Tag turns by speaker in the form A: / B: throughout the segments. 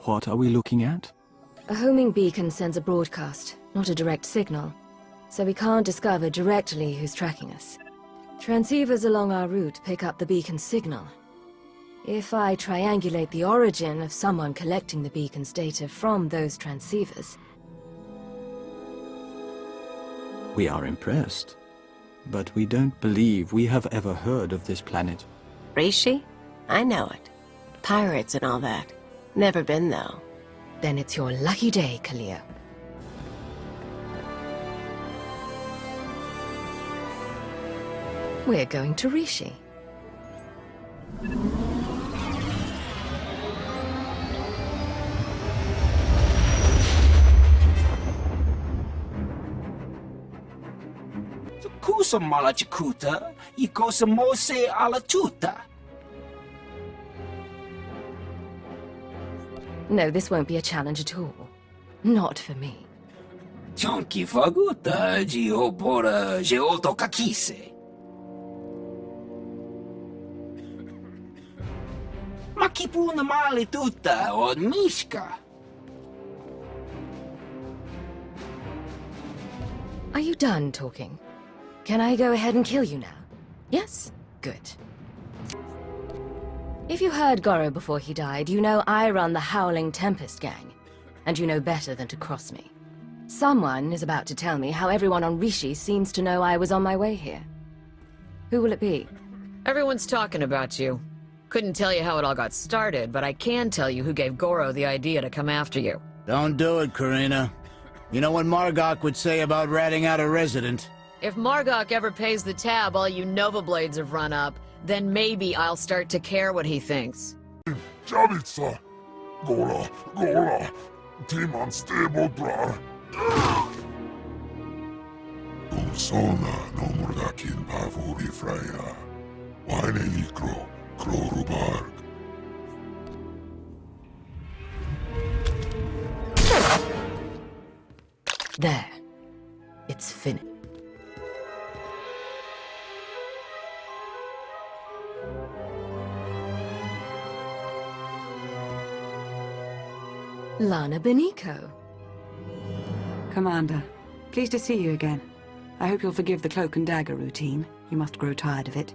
A: What are we looking at?
B: A homing beacon sends a broadcast, not a direct signal, so we can't discover directly who's tracking us. Transceivers along our route pick up the beacon's signal. If I triangulate the origin of someone collecting the beacon's data from those transceivers...
A: We are impressed, but we don't believe we have ever heard of this planet.
C: Rishi? I know it. Pirates and all that. Never been, though.
B: Then it's your lucky day, Kalia. We're going to Rishi.
D: Kusa malachikuta, ikosa mose ala tuta.
B: No, this won't be a challenge at all. Not for me.
D: Chonki faguta, geopora, geotokakise. Makipuna male tuta od mishka.
B: Are you done talking? Can I go ahead and kill you now? Yes? Good. If you heard Goro before he died, you know I run the Howling Tempest gang, and you know better than to cross me. Someone is about to tell me how everyone on Rishi seems to know I was on my way here. Who will it be?
E: Everyone's talking about you. Couldn't tell you how it all got started, but I can tell you who gave Goro the idea to come after you.
F: Don't do it, Karina. You know what Margok would say about ratting out a resident?
E: If Margok ever pays the tab all you Nova Blades have run up, then maybe I'll start to care what he thinks.
G: Javitsa! Gola, Timan Stebodrar! Ulsona no Mordakin Pavuri Freya. Waine Likro, Krorubarg.
B: There. It's finished. Lana Beniko.
H: Commander, pleased to see you again. I hope you'll forgive the cloak and dagger routine. You must grow tired of it.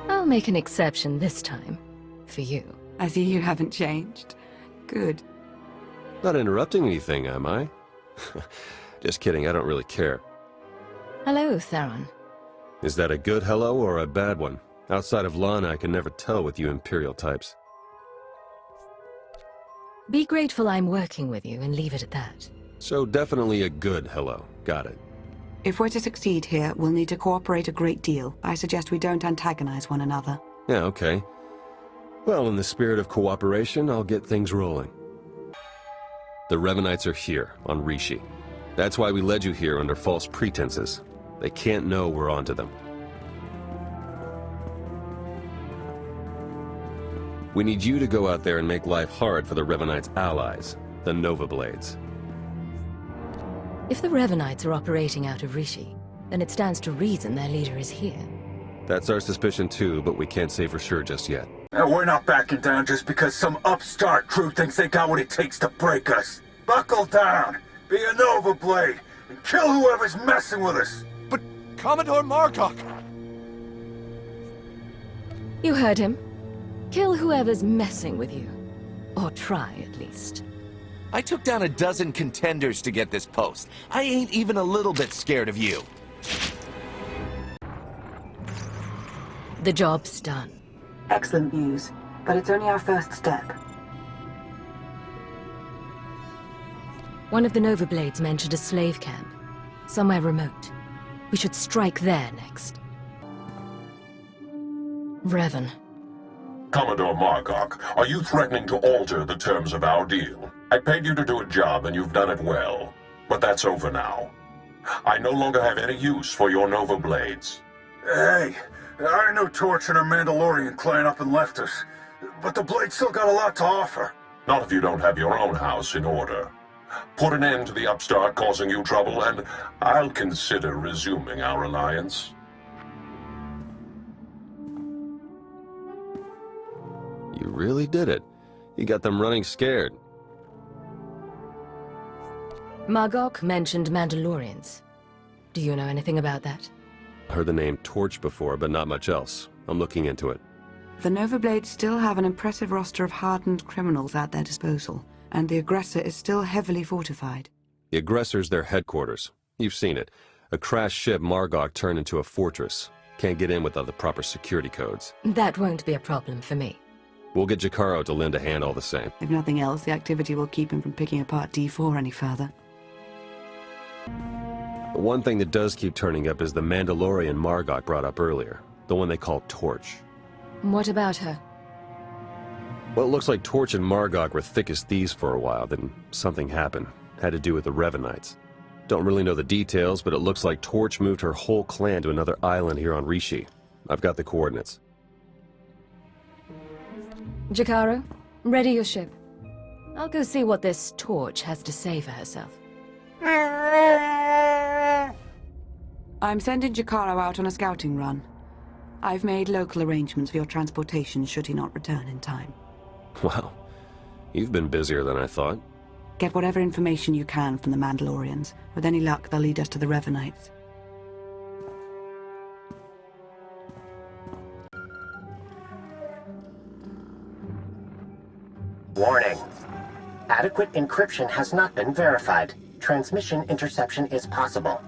B: I'll make an exception this time. For you.
H: I see you haven't changed. Good.
I: Not interrupting anything, am I? Just kidding, I don't really care.
B: Hello, Theron.
I: Is that a good hello or a bad one? Outside of Lana, I can never tell with you Imperial types.
B: Be grateful I'm working with you and leave it at that.
I: So definitely a good hello. Got it.
H: If we're to succeed here, we'll need to cooperate a great deal. I suggest we don't antagonize one another.
I: Yeah, okay. Well, in the spirit of cooperation, I'll get things rolling. The Revanites are here, on Rishi. That's why we led you here under false pretenses. They can't know we're onto them. We need you to go out there and make life hard for the Revanites' allies, the Nova Blades.
B: If the Revanites are operating out of Rishi, then it stands to reason their leader is here.
I: That's our suspicion too, but we can't say for sure just yet.
J: We're not backing down just because some upstart crew thinks they got what it takes to break us. Buckle down, be a Nova Blade, and kill whoever's messing with us.
G: But Commodore Margok!
B: You heard him. Kill whoever's messing with you. Or try, at least.
K: I took down a dozen contenders to get this post. I ain't even a little bit scared of you.
B: The job's done.
H: Excellent news, but it's only our first step.
B: One of the Nova Blades mentioned a slave camp. Somewhere remote. We should strike there next. Revan.
G: Commodore Margok, are you threatening to alter the terms of our deal? I paid you to do a job and you've done it well. But that's over now. I no longer have any use for your Nova Blades.
J: Hey, I know Torch and her Mandalorian clan up and left us, but the Blade still got a lot to offer.
G: Not if you don't have your own house in order. Put an end to the upstart causing you trouble, and I'll consider resuming our alliance.
I: You really did it. You got them running scared.
B: Margok mentioned Mandalorians. Do you know anything about that?
I: Heard the name Torch before, but not much else. I'm looking into it.
H: The Nova Blades still have an impressive roster of hardened criminals at their disposal, and the aggressor is still heavily fortified.
I: The aggressor's their headquarters. You've seen it. A crashed ship Margok turned into a fortress. Can't get in without the proper security codes.
B: That won't be a problem for me.
I: We'll get Jakaro to lend a hand all the same.
H: If nothing else, the activity will keep him from picking apart D4 any further.
I: The one thing that does keep turning up is the Mandalorian Margok brought up earlier. The one they call Torch.
B: What about her?
I: Well, it looks like Torch and Margok were thick as thieves for a while, then something happened. Had to do with the Revanites. Don't really know the details, but it looks like Torch moved her whole clan to another island here on Rishi. I've got the coordinates.
B: Jakaro, ready your ship. I'll go see what this Torch has to say for herself.
H: I'm sending Jakaro out on a scouting run. I've made local arrangements for your transportation should he not return in time.
I: Wow. You've been busier than I thought.
H: Get whatever information you can from the Mandalorians. With any luck, they'll lead us to the Revanites.
L: Warning. Adequate encryption has not been verified. Transmission interception is possible.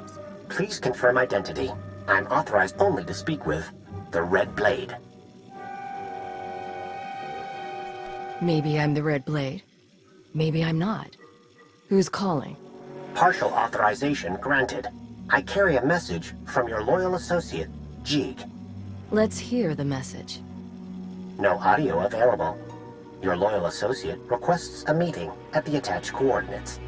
L: Please confirm identity. I'm authorized only to speak with the Red Blade.
B: Maybe I'm the Red Blade. Maybe I'm not. Who's calling?
L: Partial authorization granted. I carry a message from your loyal associate, Jeeg.
B: Let's hear the message.
L: No audio available. Your loyal associate requests a meeting at the attached coordinates.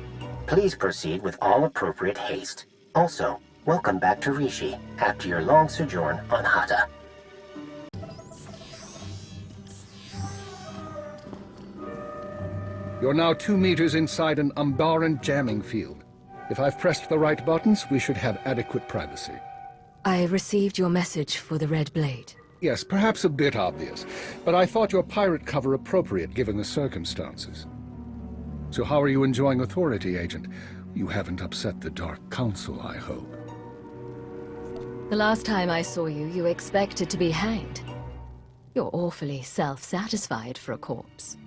L: Please proceed with all appropriate haste. Also, welcome back to Rishi after your long sojourn on Hata.
M: You're now 2 meters inside an Umbaran jamming field. If I've pressed the right buttons, we should have adequate privacy.
B: I received your message for the Red Blade.
M: Yes, perhaps a bit obvious, but I thought your pirate cover appropriate given the circumstances. So how are you enjoying authority, Agent? You haven't upset the Dark Council, I hope.
B: The last time I saw you, you expected to be hanged. You're awfully self-satisfied for a corpse.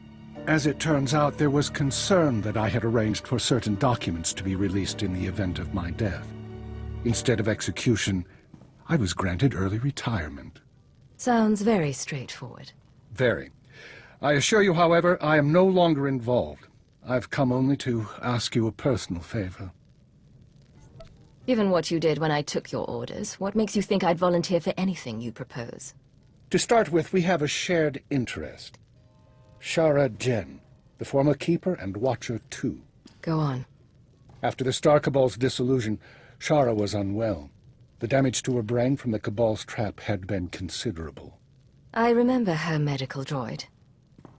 M: As it turns out, there was concern that I had arranged for certain documents to be released in the event of my death. Instead of execution, I was granted early retirement.
B: Sounds very straightforward.
M: Very. I assure you, however, I am no longer involved. I've come only to ask you a personal favor.
B: Given what you did when I took your orders, what makes you think I'd volunteer for anything you propose?
M: To start with, we have a shared interest. Shara Jen, the former Keeper and Watcher too.
B: Go on.
M: After the Star Cabal's dissolution, Shara was unwell. The damage to her brain from the Cabal's trap had been considerable.
B: I remember her medical droid.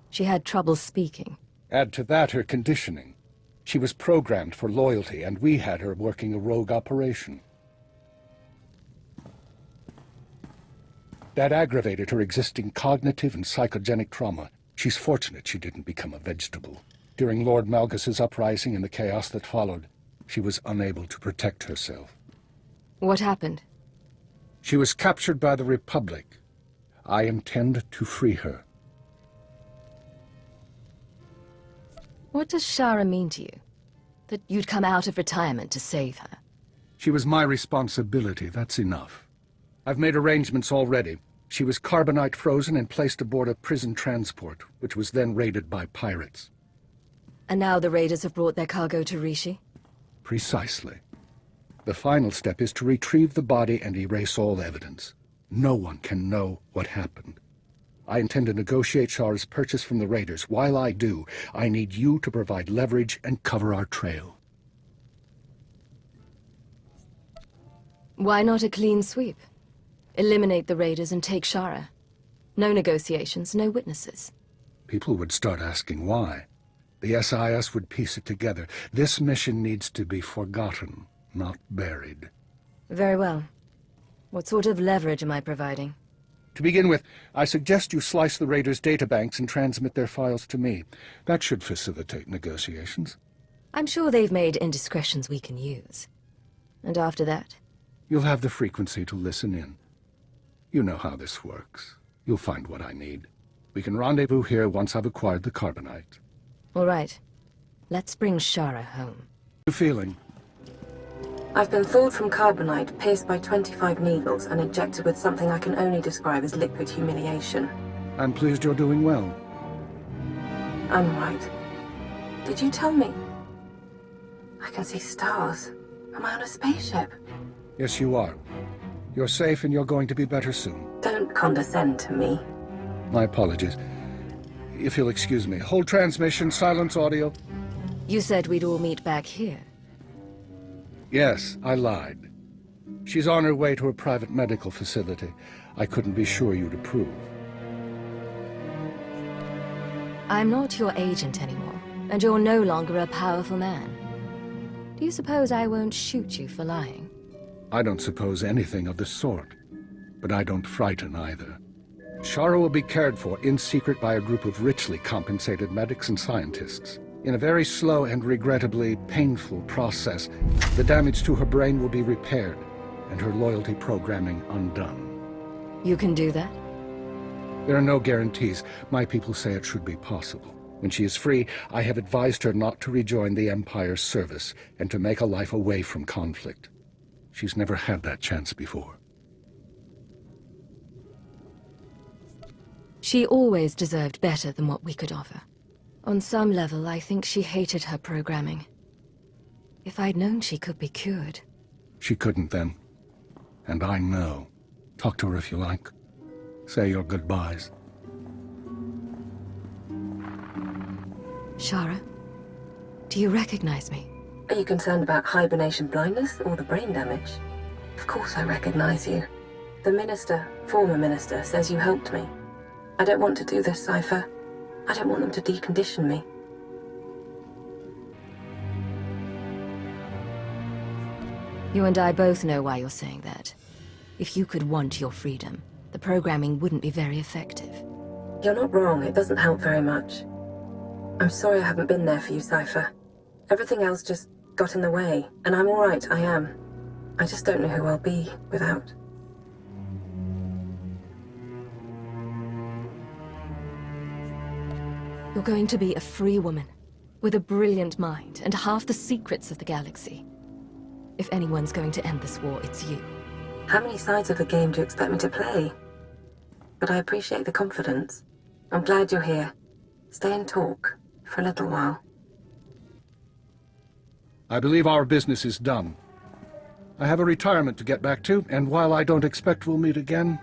B: She had trouble speaking.
M: Add to that her conditioning. She was programmed for loyalty, and we had her working a rogue operation. That aggravated her existing cognitive and psychogenic trauma. She's fortunate she didn't become a vegetable. During Lord Malgus's uprising and the chaos that followed, she was unable to protect herself.
B: What happened?
M: She was captured by the Republic. I intend to free her.
B: What does Shara mean to you? That you'd come out of retirement to save her?
M: She was my responsibility, that's enough. I've made arrangements already. She was carbonite frozen and placed aboard a prison transport, which was then raided by pirates.
B: And now the raiders have brought their cargo to Rishi?
M: Precisely. The final step is to retrieve the body and erase all evidence. No one can know what happened. I intend to negotiate Shara's purchase from the raiders. While I do, I need you to provide leverage and cover our trail.
B: Why not a clean sweep? Eliminate the raiders and take Shara. No negotiations, no witnesses.
M: People would start asking why. The SIS would piece it together. This mission needs to be forgotten, not buried.
B: Very well. What sort of leverage am I providing?
M: To begin with, I suggest you slice the Raiders' databanks and transmit their files to me. That should facilitate negotiations.
B: I'm sure they've made indiscretions we can use. And after that?
M: You'll have the frequency to listen in. You know how this works. You'll find what I need. We can rendezvous here once I've acquired the carbonite.
B: All right. Let's bring Shara home.
M: How are you feeling?
N: I've been thawed from carbonite, pierced by 25 needles, and injected with something I can only describe as liquid humiliation.
M: I'm pleased you're doing well.
N: I'm right. Did you tell me? I can see stars. Am I on a spaceship?
M: Yes, you are. You're safe and you're going to be better soon.
N: Don't condescend to me.
M: My apologies. If you'll excuse me. Hold transmission, silence audio.
B: You said we'd all meet back here.
M: Yes, I lied. She's on her way to a private medical facility. I couldn't be sure you'd approve.
B: I'm not your agent anymore, and you're no longer a powerful man. Do you suppose I won't shoot you for lying?
M: I don't suppose anything of the sort. But I don't frighten either. Shara will be cared for in secret by a group of richly compensated medics and scientists. In a very slow and regrettably painful process, the damage to her brain will be repaired, and her loyalty programming undone.
B: You can do that?
M: There are no guarantees. My people say it should be possible. When she is free, I have advised her not to rejoin the Empire's service, and to make a life away from conflict. She's never had that chance before.
B: She always deserved better than what we could offer. On some level, I think she hated her programming. If I'd known she could be cured.
M: She couldn't then. And I know. Talk to her if you like. Say your goodbyes.
B: Shara, do you recognize me?
N: Are you concerned about hibernation blindness or the brain damage? Of course I recognize you. The minister, former minister, says you helped me. I don't want to do this, Cypher. I don't want them to decondition me.
B: You and I both know why you're saying that. If you could want your freedom, the programming wouldn't be very effective.
N: You're not wrong. It doesn't help very much. I'm sorry I haven't been there for you, Cypher. Everything else just got in the way, and I'm all right, I am. I just don't know who I'll be without.
B: You're going to be a free woman, with a brilliant mind and half the secrets of the galaxy. If anyone's going to end this war, it's you.
N: How many sides of the game do you expect me to play? But I appreciate the confidence. I'm glad you're here. Stay and talk for a little while.
M: I believe our business is done. I have a retirement to get back to, and while I don't expect we'll meet again,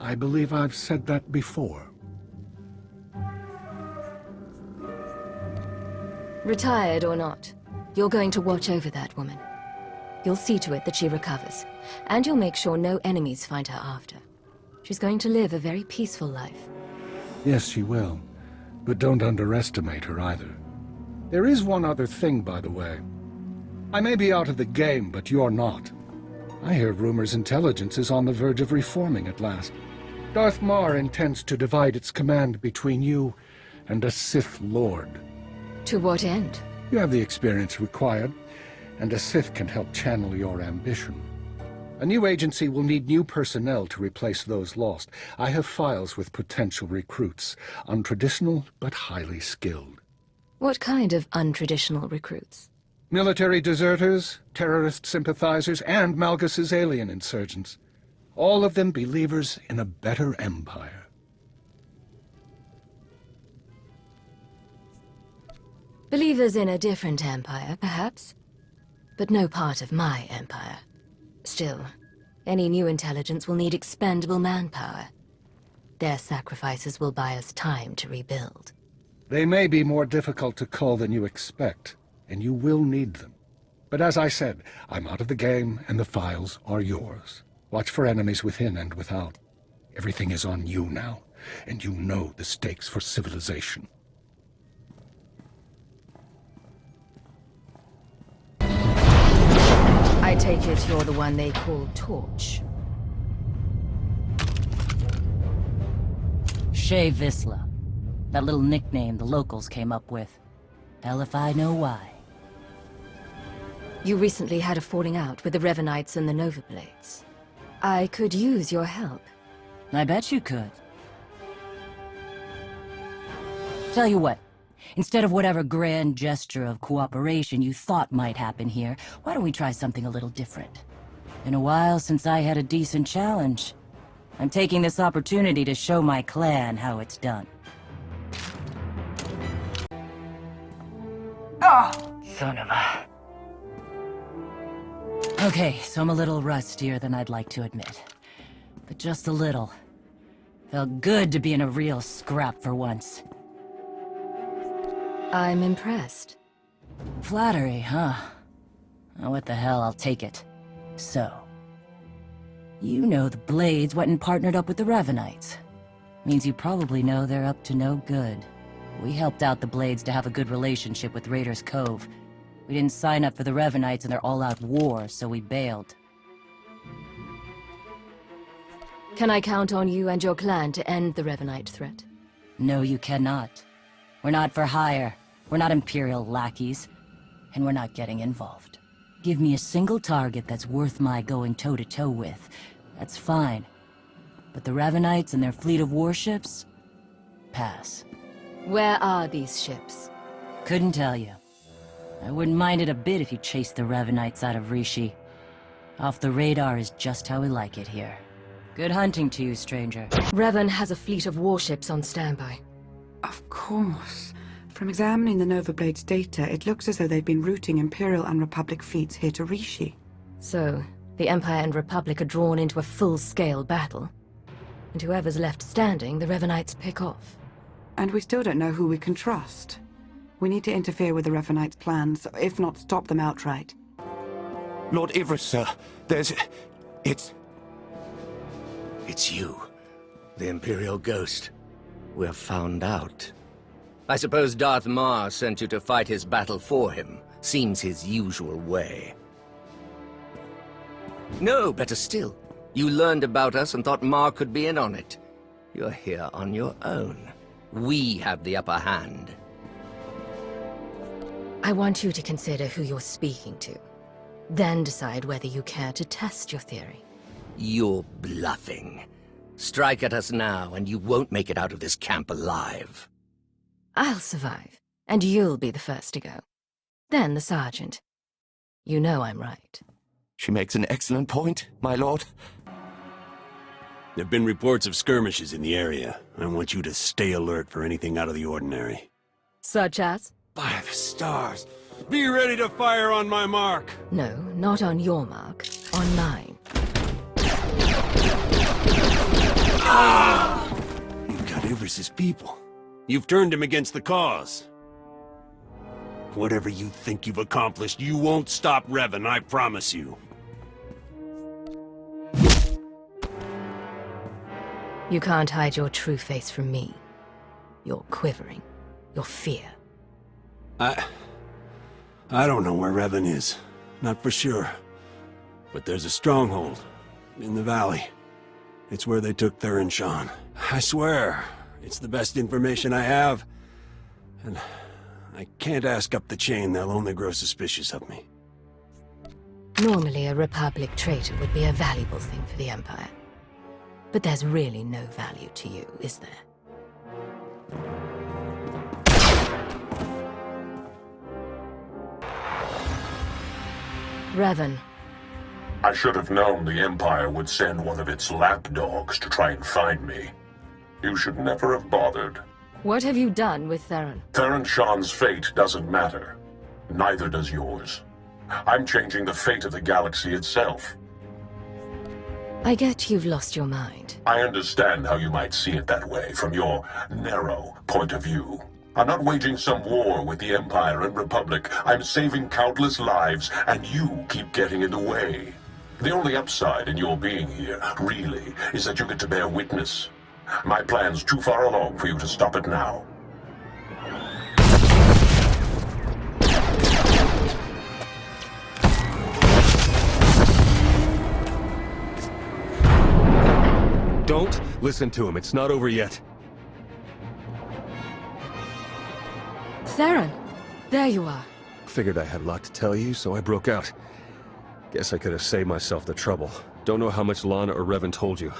M: I believe I've said that before.
B: Retired or not, you're going to watch over that woman. You'll see to it that she recovers, and you'll make sure no enemies find her after. She's going to live a very peaceful life.
M: Yes, she will. But don't underestimate her either. There is one other thing, by the way. I may be out of the game, but you're not. I hear rumors intelligence is on the verge of reforming at last. Darth Mar intends to divide its command between you and a Sith Lord.
B: To what end?
M: You have the experience required, and a Sith can help channel your ambition. A new agency will need new personnel to replace those lost. I have files with potential recruits, untraditional but highly skilled.
B: What kind of untraditional recruits?
M: Military deserters, terrorist sympathizers, and Malgus's alien insurgents. All of them believers in a better empire.
B: Believers in a different empire, perhaps? But no part of my empire. Still, any new intelligence will need expendable manpower. Their sacrifices will buy us time to rebuild.
M: They may be more difficult to cull than you expect, and you will need them. But as I said, I'm out of the game, and the files are yours. Watch for enemies within and without. Everything is on you now, and you know the stakes for civilization.
B: I take it you're the one they call Torch.
O: Che Visla. That little nickname the locals came up with. Hell if I know why.
B: You recently had a falling out with the Revanites and the Nova Blades. I could use your help.
O: I bet you could. Tell you what, instead of whatever grand gesture of cooperation you thought might happen here, why don't we try something a little different? Been a while since I had a decent challenge. I'm taking this opportunity to show my clan how it's done. Son of a... Okay, so I'm a little rustier than I'd like to admit. But just a little. Felt good to be in a real scrap for once.
B: I'm impressed.
O: Flattery, huh? Oh, what the hell, I'll take it. So... You know the Blades went and partnered up with the Revanites. Means you probably know they're up to no good. We helped out the Blades to have a good relationship with Raiders Cove. We didn't sign up for the Revanites and their all-out war, so we bailed.
B: Can I count on you and your clan to end the Revanite threat?
O: No, you cannot. We're not for hire. We're not Imperial lackeys. And we're not getting involved. Give me a single target that's worth my going toe-to-toe with. That's fine. But the Revanites and their fleet of warships? Pass.
B: Where are these ships?
O: Couldn't tell you. I wouldn't mind it a bit if you chased the Revanites out of Rishi. Off the radar is just how we like it here. Good hunting to you, stranger.
B: Revan has a fleet of warships on standby.
H: Of course. From examining the Nova Blade's data, it looks as though they've been routing Imperial and Republic fleets here to Rishi.
B: So, the Empire and Republic are drawn into a full-scale battle. And whoever's left standing, the Revanites pick off.
H: And we still don't know who we can trust. We need to interfere with the Revanites' plans, if not stop them outright.
P: Lord Ivris, sir. It's you. The Imperial Ghost. We're found out. I suppose Darth Mar sent you to fight his battle for him. Seems his usual way. No, better still. You learned about us and thought Mar could be in on it. You're here on your own. We have the upper hand.
B: I want you to consider who you're speaking to. Then decide whether you care to test your theory.
P: You're bluffing. Strike at us now, and you won't make it out of this camp alive.
B: I'll survive, and you'll be the first to go. Then the Sergeant. You know I'm right.
P: She makes an excellent point, my lord.
Q: There have been reports of skirmishes in the area. I want you to stay alert for anything out of the ordinary.
B: Such as?
Q: By the stars! Be ready to fire on my mark!
B: No, not on your mark. On mine.
Q: Ah! You've got Ivris's people. You've turned him against the cause. Whatever you think you've accomplished, you won't stop Revan, I promise you.
B: You can't hide your true face from me. Your quivering. Your fear.
Q: I don't know where Revan is. Not for sure. But there's a stronghold. In the valley. It's where they took Theron Shan. I swear, it's the best information I have. And I can't ask up the chain, they'll only grow suspicious of me.
B: Normally a Republic traitor would be a valuable thing for the Empire. But there's really no value to you, is there? Revan.
G: I should have known the Empire would send one of its lapdogs to try and find me. You should never have bothered.
B: What have you done with Theron?
G: Theron Shan's fate doesn't matter. Neither does yours. I'm changing the fate of the galaxy itself.
B: I get you've lost your mind.
G: I understand how you might see it that way, from your narrow point of view. I'm not waging some war with the Empire and Republic. I'm saving countless lives, and you keep getting in the way. The only upside in your being here, really, is that you get to bear witness. My plan's too far along for you to stop it now.
I: Don't listen to him. It's not over yet.
B: Theron! There you are.
I: Figured I had a lot to tell you, so I broke out. Guess I could have saved myself the trouble. Don't know how much Lana or Revan told you,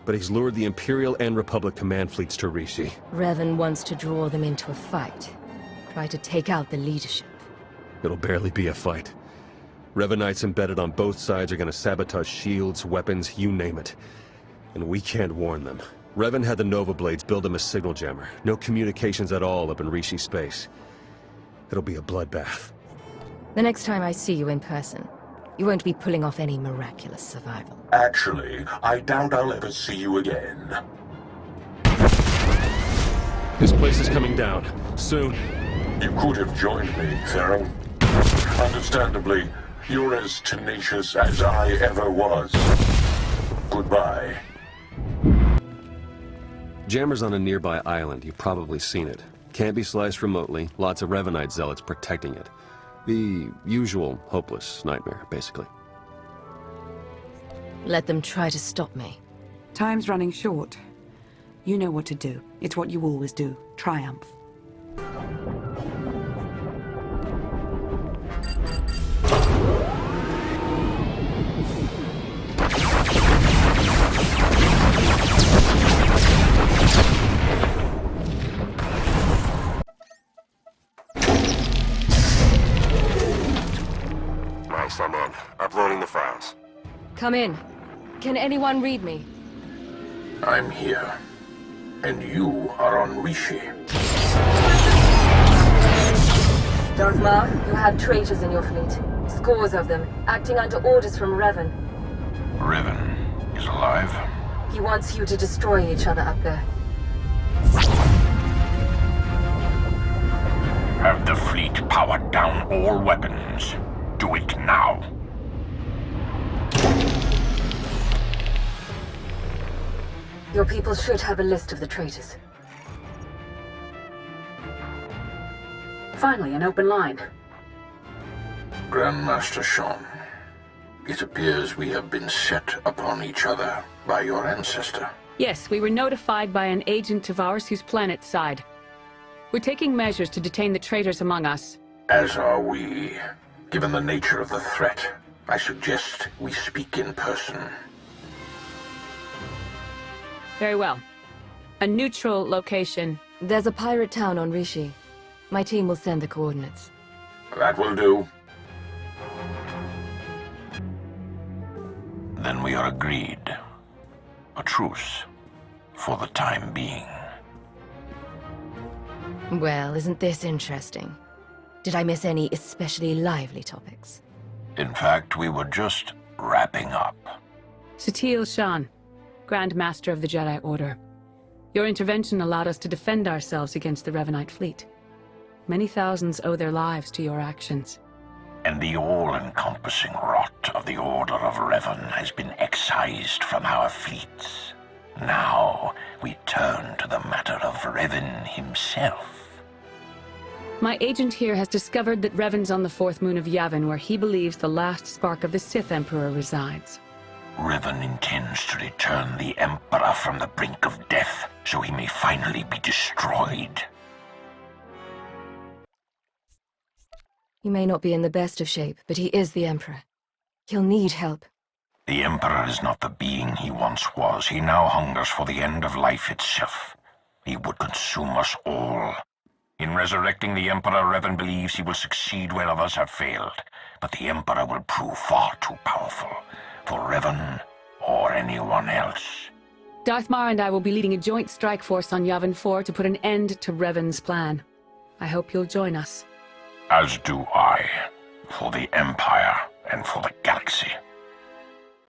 I: but he's lured the Imperial and Republic command fleets to Rishi.
B: Revan wants to draw them into a fight. Try to take out the leadership.
I: It'll barely be a fight. Revanites embedded on both sides are gonna sabotage shields, weapons, you name it. And we can't warn them. Revan had the Nova Blades build him a signal jammer. No communications at all up in Rishi space. It'll be a bloodbath.
B: The next time I see you in person, you won't be pulling off any miraculous survival.
G: Actually, I doubt I'll ever see you again.
I: This place is coming down. Soon.
G: You could have joined me, Theron. Understandably, you're as tenacious as I ever was. Goodbye.
I: Jammer's on a nearby island. You've probably seen it. Can't be sliced remotely. Lots of Revanite zealots protecting it. The usual hopeless nightmare, basically.
B: Let them try to stop me.
H: Time's running short. You know what to do. It's what you always do. Triumph.
G: Nice, I'm in. Uploading the files.
B: Come in. Can anyone read me?
G: I'm here. And you are on Rishi.
B: Darth Maul, you have traitors in your fleet. Scores of them, acting under orders from Revan.
G: Revan is alive?
B: He wants you to destroy each other up there.
G: Have the fleet powered down all weapons. Do it now.
B: Your people should have a list of the traitors.
R: Finally, an open line.
G: Grandmaster Shan, it appears we have been set upon each other by your ancestor.
R: Yes, we were notified by an agent of ours whose planet side. We're taking measures to detain the traitors among us.
G: As are we. Given the nature of the threat, I suggest we speak in person.
R: Very well. A neutral location.
B: There's a pirate town on Rishi. My team will send the coordinates.
G: That will do. Then we are agreed. A truce. For the time being.
B: Well, isn't this interesting? Did I miss any especially lively topics?
G: In fact, we were just wrapping up.
R: SWTOR Shan, Grand Master of the Jedi Order. Your intervention allowed us to defend ourselves against the Revanite fleet. Many thousands owe their lives to your actions.
G: And the all-encompassing rot of the Order of Revan has been excised from our fleets. Now, we turn to the matter of Revan himself.
R: My agent here has discovered that Revan's on the fourth moon of Yavin, where he believes the last spark of the Sith Emperor resides.
G: Revan intends to return the Emperor from the brink of death, so he may finally be destroyed.
B: He may not be in the best of shape, but he is the Emperor. He'll need help.
G: The Emperor is not the being he once was. He now hungers for the end of life itself. He would consume us all. In resurrecting the Emperor, Revan believes he will succeed where others have failed. But the Emperor will prove far too powerful for Revan or anyone else.
R: Darth Maul and I will be leading a joint strike force on Yavin 4 to put an end to Revan's plan. I hope you'll join us.
G: As do I, for the Empire and for the galaxy.